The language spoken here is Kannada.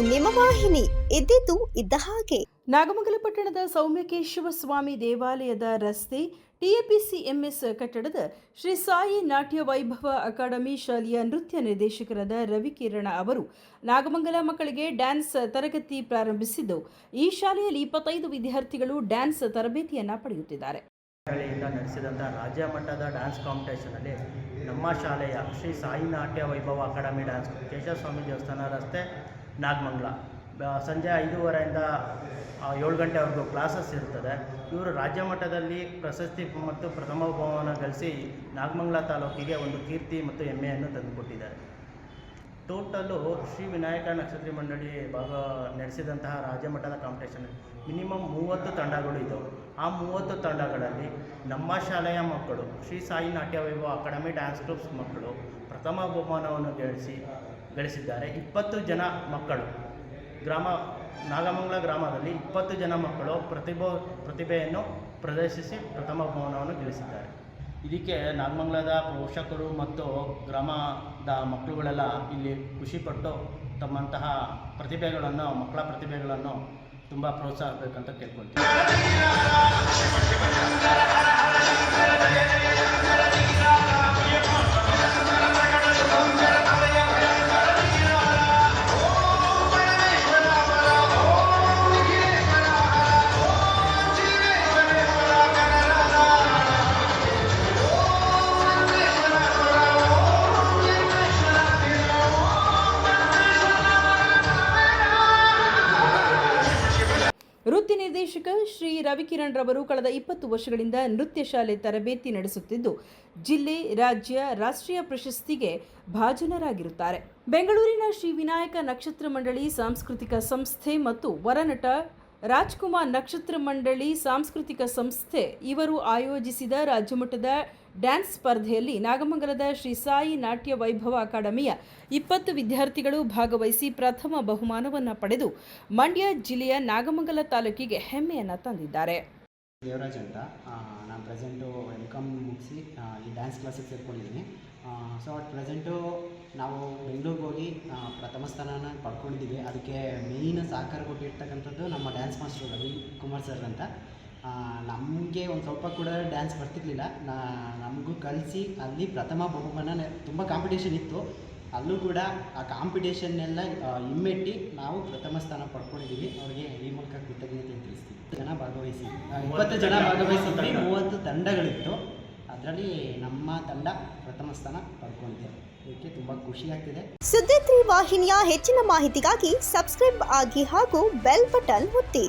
ನಿಮ್ಮ ವಾಹಿನಿ ಇದ್ದಿದ್ದು ಇದ್ದ ಹಾಗೆ. ನಾಗಮಂಗಲ ಪಟ್ಟಣದ ಸೌಮ್ಯಕೇಶವ ಸ್ವಾಮಿ ದೇವಾಲಯದ ರಸ್ತೆ ಟಿಎಪಿಸಿಎಂಎಸ್ ಕಟ್ಟಡದ ಶ್ರೀ ಸಾಯಿ ನಾಟ್ಯ ವೈಭವ ಅಕಾಡೆಮಿ ಶಾಲೆಯ ನೃತ್ಯ ನಿರ್ದೇಶಕರಾದ ರವಿಕಿರಣ ಅವರು ನಾಗಮಂಗಲ ಮಕ್ಕಳಿಗೆ ಡ್ಯಾನ್ಸ್ ತರಗತಿ ಪ್ರಾರಂಭಿಸಿದ್ದು, ಈ ಶಾಲೆಯಲ್ಲಿ 25 ವಿದ್ಯಾರ್ಥಿಗಳು ಡ್ಯಾನ್ಸ್ ತರಬೇತಿಯನ್ನು ಪಡೆಯುತ್ತಿದ್ದಾರೆ. ನಡೆಸಿದಂಥ ರಾಜ್ಯ ಮಟ್ಟದ ಡ್ಯಾನ್ಸ್ ಕಾಂಪಿಟೇಷನಲ್ಲಿ ನಮ್ಮ ಶಾಲೆಯ ಶ್ರೀ ಸಾಯಿ ನಾಟ್ಯ ವೈಭವ ಅಕಾಡೆಮಿ ಡ್ಯಾನ್ಸ್ ಕೇಶವಸ್ವಾಮಿ ದೇವಸ್ಥಾನ ರಸ್ತೆ ನಾಗಮಂಗಲ ಸಂಜೆ 5:30ಯಿಂದ 7 ಗಂಟೆವರೆಗೂ ಕ್ಲಾಸಸ್ ಇರ್ತದೆ. ಇವರು ರಾಜ್ಯ ಮಟ್ಟದಲ್ಲಿ ಪ್ರಶಸ್ತಿ ಮತ್ತು ಪ್ರಥಮ ಬಹುಮಾನ ಗಳಿಸಿ ನಾಗಮಂಗಲ ತಾಲೂಕಿಗೆ ಒಂದು ಕೀರ್ತಿ ಮತ್ತು ಹೆಮ್ಮೆಯನ್ನು ತಂದುಕೊಟ್ಟಿದ್ದಾರೆ. ಟೋಟಲು ಶ್ರೀ ವಿನಾಯಕ ನಕ್ಷತ್ರ ಮಂಡಳಿ ನಡೆಸಿದಂತಹ ರಾಜ್ಯ ಮಟ್ಟದ ಕಾಂಪಿಟೇಷನ್ ಮಿನಿಮಮ್ 30 ತಂಡಗಳು ಇದ್ದವು. ಆ 30 ತಂಡಗಳಲ್ಲಿ ನಮ್ಮ ಶಾಲೆಯ ಮಕ್ಕಳು ಶ್ರೀ ಸಾಯಿ ನಾಟ್ಯ ವೈಭವ ಅಕಾಡೆಮಿ ಡ್ಯಾನ್ಸ್ ಗ್ರೂಪ್ಸ್ ಮಕ್ಕಳು ಪ್ರಥಮ ಬಹುಮಾನವನ್ನು ಗಳಿಸಿದ್ದಾರೆ. 20 ಜನ ಮಕ್ಕಳು ನಾಗಮಂಗಲ ಗ್ರಾಮದಲ್ಲಿ 20 ಜನ ಮಕ್ಕಳು ಪ್ರತಿಭೆಯನ್ನು ಪ್ರದರ್ಶಿಸಿ ಪ್ರಥಮ ಬಹುಮಾನವನ್ನು ಗಳಿಸಿದ್ದಾರೆ. ಇದಕ್ಕೆ ನಾಗಮಂಗಲದ ಪೋಷಕರು ಮತ್ತು ಗ್ರಾಮದ ಮಕ್ಕಳುಗಳೆಲ್ಲ ಇಲ್ಲಿ ಖುಷಿಪಟ್ಟು ತಮ್ಮಂತಹ ಮಕ್ಕಳ ಪ್ರತಿಭೆಗಳನ್ನು ತುಂಬ ಪ್ರೋತ್ಸಾಹಿಸಬೇಕಂತ ಕೇಳ್ಕೊಳ್ತೀವಿ. ನೃತ್ಯ ನಿರ್ದೇಶಕ ಶ್ರೀ ರವಿಕಿರಣ್ ರವರು ಕಳೆದ 20 ವರ್ಷಗಳಿಂದ ನೃತ್ಯ ಶಾಲೆ ತರಬೇತಿ ನಡೆಸುತ್ತಿದ್ದು, ಜಿಲ್ಲೆ, ರಾಜ್ಯ, ರಾಷ್ಟ್ರೀಯ ಪ್ರಶಸ್ತಿಗೆ ಭಾಜನರಾಗಿರುತ್ತಾರೆ. ಬೆಂಗಳೂರಿನ ಶ್ರೀ ವಿನಾಯಕ ನಕ್ಷತ್ರ ಮಂಡಳಿ ಸಾಂಸ್ಕೃತಿಕ ಸಂಸ್ಥೆ ಮತ್ತು ವರನಟ ರಾಜ್ಕುಮಾರ್ ನಕ್ಷತ್ರ ಮಂಡಳಿ ಸಾಂಸ್ಕೃತಿಕ ಸಂಸ್ಥೆ ಇವರು ಆಯೋಜಿಸಿದ ರಾಜ್ಯಮಟ್ಟದ ಡ್ಯಾನ್ಸ್ ಸ್ಪರ್ಧೆಯಲ್ಲಿ ನಾಗಮಂಗಲದ ಶ್ರೀ ಸಾಯಿ ನಾಟ್ಯ ವೈಭವ ಅಕಾಡೆಮಿಯ 20 ವಿದ್ಯಾರ್ಥಿಗಳು ಭಾಗವಹಿಸಿ ಪ್ರಥಮ ಬಹುಮಾನವನ್ನು ಪಡೆದು ಮಂಡ್ಯ ಜಿಲ್ಲೆಯ ನಾಗಮಂಗಲ ತಾಲೂಕಿಗೆ ಹೆಮ್ಮೆಯನ್ನು ತಂದಿದ್ದಾರೆ. ದೇವರಾಜ್ ಅಂತ ನಾನು ಪ್ರೆಸೆಂಟು MCom ಮುಗಿಸಿ ಈ ಡ್ಯಾನ್ಸ್ ಕ್ಲಾಸಿಗೆ ಸೇರ್ಕೊಂಡಿದ್ದೀನಿ. ಸೊ ಅಟ್ ಪ್ರೆಸೆಂಟು ನಾವು ಬೆಂಗಳೂರಿಗೆ ಹೋಗಿ ಪ್ರಥಮ ಸ್ಥಾನನ ಪಡ್ಕೊಂಡಿದ್ದೀವಿ. ಅದಕ್ಕೆ ಮೇಯ್ನ್ ಸಹಕಾರ ಕೊಟ್ಟಿರ್ತಕ್ಕಂಥದ್ದು ನಮ್ಮ ಡ್ಯಾನ್ಸ್ ಮಾಸ್ಟರ್ ರವಿಕುಮಾರ್ ಸರ್ ಅಂತ. ನಮಗೆ ಒಂದು ಸ್ವಲ್ಪ ಕೂಡ ಡ್ಯಾನ್ಸ್ ಬರ್ತಿರ್ಲಿಲ್ಲ, ನಮಗೂ ಕಲಿಸಿ ಅಲ್ಲಿ ಪ್ರಥಮ ಬಹುಮಾನ ತುಂಬ ಕಾಂಪಿಟೇಷನ್ ಇತ್ತು. ಅಲ್ಲೂ ಕೂಡ ಆ ಕಾಂಪಿಟೇಷನ್ನೆಲ್ಲ ಹಿಮ್ಮೆಟ್ಟಿ ನಾವು ಪ್ರಥಮ ಸ್ಥಾನ ಪಡ್ಕೊಂಡಿದ್ದೀವಿ. ಅವರಿಗೆ ಈ ಮೂಲಕ ಕೃತಜ್ಞತೆ ತಿಳಿಸ್ತೀವಿ. 20 ಜನ ಭಾಗವಹಿಸಿದ್ವಿ. 30 ತಂಡಗಳಿತ್ತು. ಅದರಲ್ಲಿ ನಮ್ಮ ತಂಡ ಪ್ರಥಮ ಸ್ಥಾನ ಪಡ್ಕೊಂಡಿದೆ. ಇದಕ್ಕೆ ತುಂಬ ಖುಷಿಯಾಗ್ತಿದೆ. ಸುದ್ದಿ 3 ವಾಹಿನಿಯ ಹೆಚ್ಚಿನ ಮಾಹಿತಿಗಾಗಿ ಸಬ್ಸ್ಕ್ರೈಬ್ ಆಗಿ ಹಾಗೂ ಬೆಲ್ ಬಟನ್ ಒತ್ತಿ.